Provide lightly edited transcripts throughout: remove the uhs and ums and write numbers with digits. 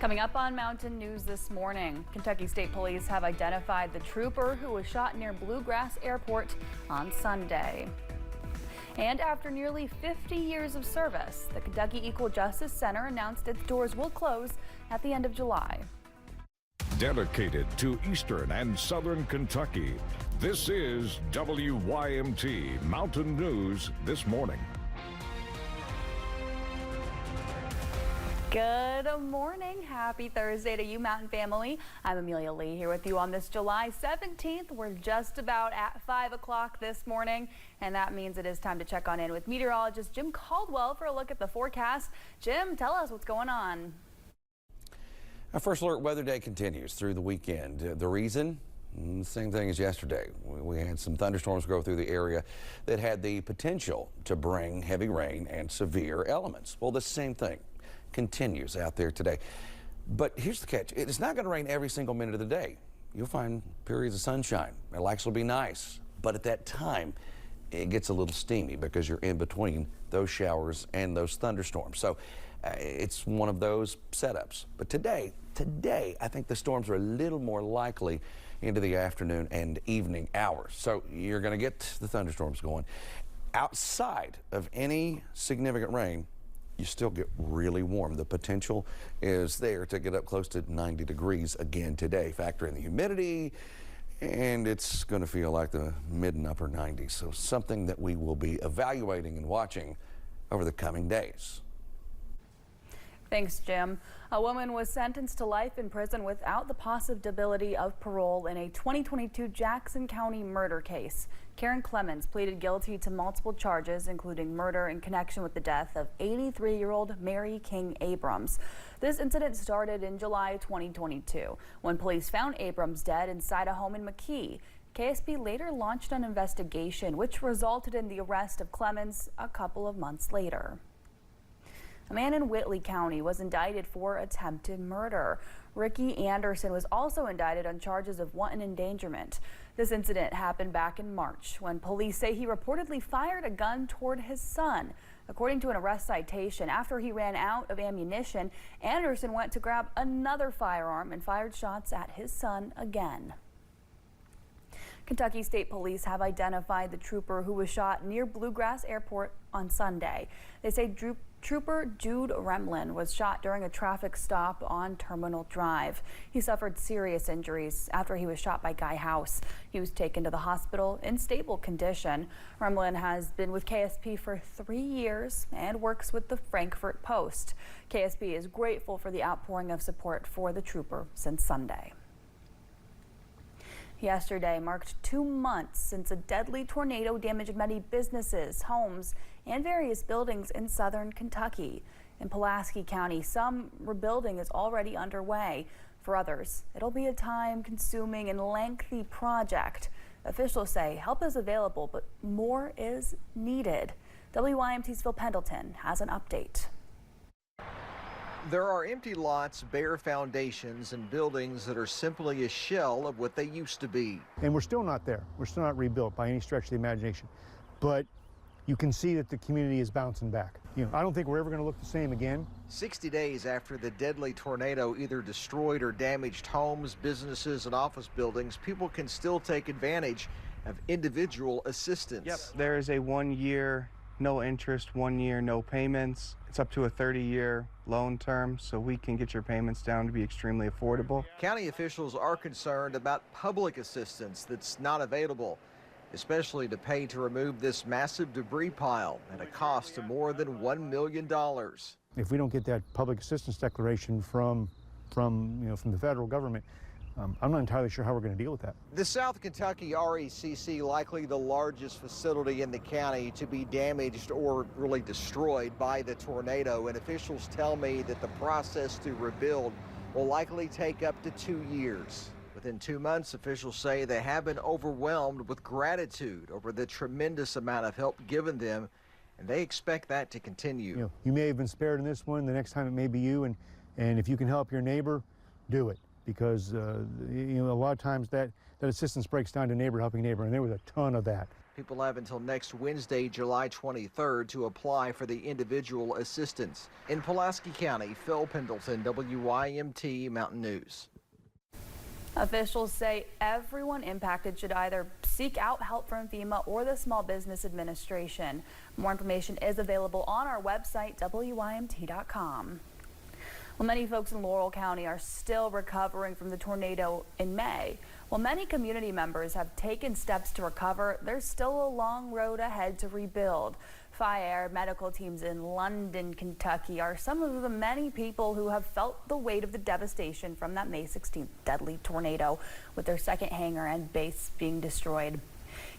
Coming up on Mountain News this morning, Kentucky State Police have identified the trooper who was shot near Bluegrass Airport on Sunday. And after nearly 50 years of service, the Kentucky Equal Justice Center announced its doors will close at the end of July. Dedicated to Eastern and Southern Kentucky, this is WYMT Mountain News this morning. Good morning. Happy Thursday to you, Mountain family. I'm Amelia Lee here with you on this July 17th. We're just about at 5 o'clock this morning, and that means it is time to check on in with meteorologist Jim Caldwell for a look at the forecast. Jim, tell us what's going on. Our first alert weather day continues through the weekend. The reason? Same thing as yesterday. We had some thunderstorms go through the area that had the potential to bring heavy rain and severe elements. Well, the same thing continues out there today. But here's the catch. It's not going to rain every single minute of the day. You'll find periods of sunshine. It'll actually be nice. But at that time, it gets a little steamy because you're in between those showers and those thunderstorms. So it's one of those setups. But today, I think the storms are a little more likely into the afternoon and evening hours. So you're going to get the thunderstorms going. Outside of any significant rain, you still get really warm. The potential is there to get up close to 90 degrees again today. Factor in the humidity, and it's going to feel like the mid and upper 90s. So something that we will be evaluating and watching over the coming days. Thanks, Jim. A woman was sentenced to life in prison without the possibility of parole in a 2022 Jackson County murder case. Karen Clemens pleaded guilty to multiple charges, including murder in connection with the death of 83-year-old Mary King Abrams. This incident started in July 2022 when police found Abrams dead inside a home in McKee. KSP later launched an investigation, which resulted in the arrest of Clemens a couple of months later. A man in Whitley County was indicted for attempted murder. Ricky Anderson was also indicted on charges of wanton endangerment. This incident happened back in March when police say he reportedly fired a gun toward his son. According to an arrest citation, after he ran out of ammunition, Anderson went to grab another firearm and fired shots at his son again. Kentucky State Police have identified the trooper who was shot near Bluegrass Airport on Sunday. They say Trooper Jude Remlin was shot during a traffic stop on Terminal Drive. He suffered serious injuries after he was shot by Guy House. He was taken to the hospital in stable condition. Remlin has been with KSP for 3 years and works with the Frankfort Post. KSP is grateful for the outpouring of support for the trooper since Sunday. Yesterday marked 2 months since a deadly tornado damaged many businesses, homes, and various buildings in southern Kentucky. In Pulaski County, some rebuilding is already underway. For others, it'll be a time-consuming and lengthy project. Officials say help is available, but more is needed. WYMT's Phil Pendleton has an update. There are empty lots, bare foundations, and buildings that are simply a shell of what they used to be. And we're still not there. We're still not rebuilt by any stretch of the imagination. But you can see that the community is bouncing back. I don't think we're ever going to look the same again. 60 days after the deadly tornado either destroyed or damaged homes, businesses, and office buildings, people can still take advantage of individual assistance. Yep, there is a 1-year, no interest, 1 year, no payments. It's up to a 30-year loan term, so we can get your payments down to be extremely affordable. County officials are concerned about public assistance that's not available, especially to pay to remove this massive debris pile at a cost of more than $1 million. If we don't get that public assistance declaration from the federal government, I'm not entirely sure how we're going to deal with that. The South Kentucky RECC, likely the largest facility in the county to be damaged or really destroyed by the tornado, and officials tell me that the process to rebuild will likely take up to 2 years. Within 2 months, officials say they have been overwhelmed with gratitude over the tremendous amount of help given them, and they expect that to continue. You may have been spared in this one, the next time it may be you, and if you can help your neighbor, do it. Because a lot of times that assistance breaks down to neighbor helping neighbor, and there was a ton of that. People have until next Wednesday, July 23rd, to apply for the individual assistance. In Pulaski County, Phil Pendleton, WYMT Mountain News. Officials say everyone impacted should either seek out help from FEMA or the Small Business Administration. More information is available on our website, WYMT.com. Well, many folks in Laurel County are still recovering from the tornado in May. While many community members have taken steps to recover, there's still a long road ahead to rebuild. Fire medical teams in London, Kentucky are some of the many people who have felt the weight of the devastation from that May 16th deadly tornado, with their second hangar and base being destroyed.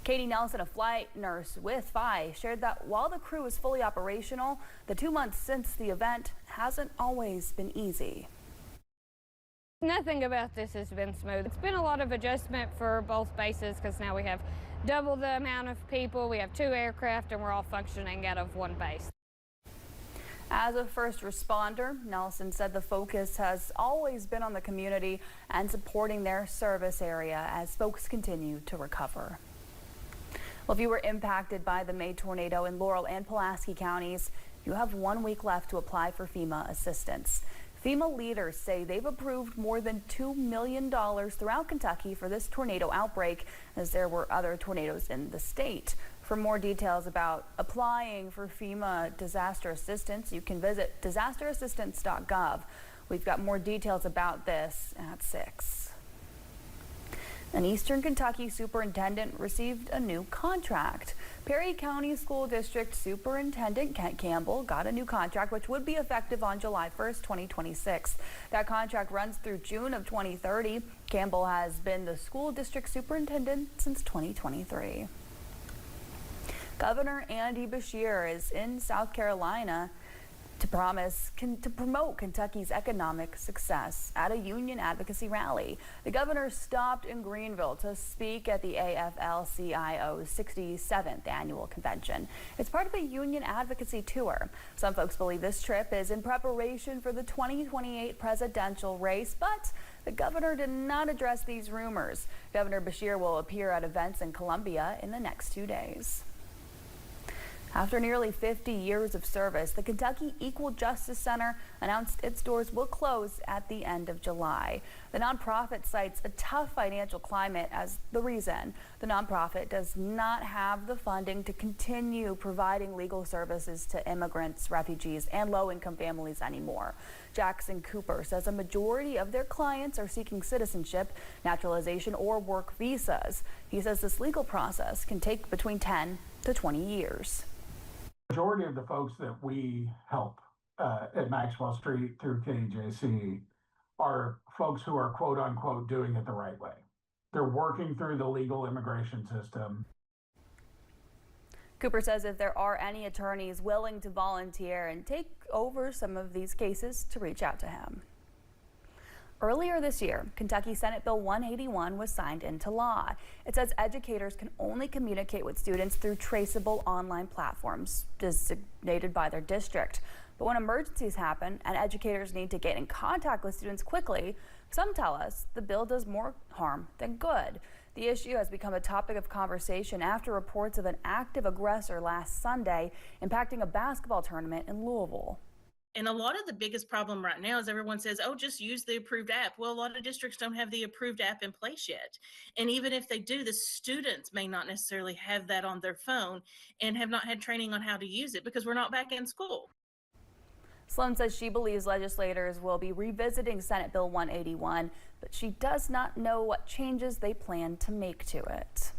Katie Nelson, a flight nurse with FI, shared that while the crew is fully operational, the 2 months since the event hasn't always been easy. Nothing about this has been smooth. It's been a lot of adjustment for both bases because now we have double the amount of people, we have 2 aircraft, and we're all functioning out of one base. As a first responder, Nelson said the focus has always been on the community and supporting their service area as folks continue to recover. Well, if you were impacted by the May tornado in Laurel and Pulaski counties, you have 1 week left to apply for FEMA assistance. FEMA leaders say they've approved more than $2 million throughout Kentucky for this tornado outbreak, as there were other tornadoes in the state. For more details about applying for FEMA disaster assistance, you can visit disasterassistance.gov. We've got more details about this at 6. An Eastern Kentucky superintendent received a new contract. Perry County School District Superintendent Kent Campbell got a new contract which would be effective on July 1st, 2026. That contract runs through June of 2030. Campbell has been the school district superintendent since 2023. Governor Andy Beshear is in South Carolina to promote Kentucky's economic success at a union advocacy rally. The governor stopped in Greenville to speak at the AFL-CIO's 67th annual convention. It's part of a union advocacy tour. Some folks believe this trip is in preparation for the 2028 presidential race, but the governor did not address these rumors. Governor Beshear will appear at events in Columbia in the next 2 days. After nearly 50 years of service, the Kentucky Equal Justice Center announced its doors will close at the end of July. The nonprofit cites a tough financial climate as the reason. The nonprofit does not have the funding to continue providing legal services to immigrants, refugees, and low-income families anymore. Jackson Cooper says a majority of their clients are seeking citizenship, naturalization, or work visas. He says this legal process can take between 10 to 20 years. Majority of the folks that we help at Maxwell Street through KEJC are folks who are quote unquote doing it the right way. They're working through the legal immigration system. Cooper says if there are any attorneys willing to volunteer and take over some of these cases, to reach out to him. Earlier this year, Kentucky Senate Bill 181 was signed into law. It says educators can only communicate with students through traceable online platforms designated by their district. But when emergencies happen and educators need to get in contact with students quickly, some tell us the bill does more harm than good. The issue has become a topic of conversation after reports of an active aggressor last Sunday impacting a basketball tournament in Louisville. And a lot of the biggest problem right now is everyone says, oh, just use the approved app. Well, a lot of districts don't have the approved app in place yet. And even if they do, the students may not necessarily have that on their phone and have not had training on how to use it because we're not back in school. Sloan says she believes legislators will be revisiting Senate Bill 181, but she does not know what changes they plan to make to it.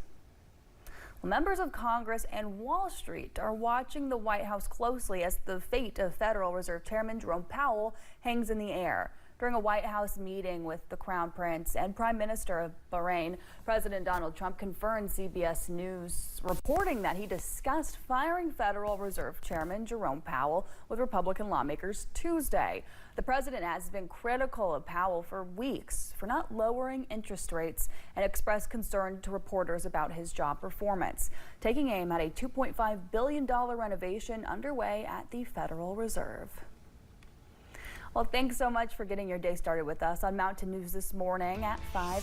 Members of Congress and Wall Street are watching the White House closely as the fate of Federal Reserve Chairman Jerome Powell hangs in the air. During a White House meeting with the Crown Prince and Prime Minister of Bahrain, President Donald Trump confirmed CBS News reporting that he discussed firing Federal Reserve Chairman Jerome Powell with Republican lawmakers Tuesday. The president has been critical of Powell for weeks for not lowering interest rates and expressed concern to reporters about his job performance, taking aim at a $2.5 billion renovation underway at the Federal Reserve. Well, thanks so much for getting your day started with us on Mountain News this morning at 5.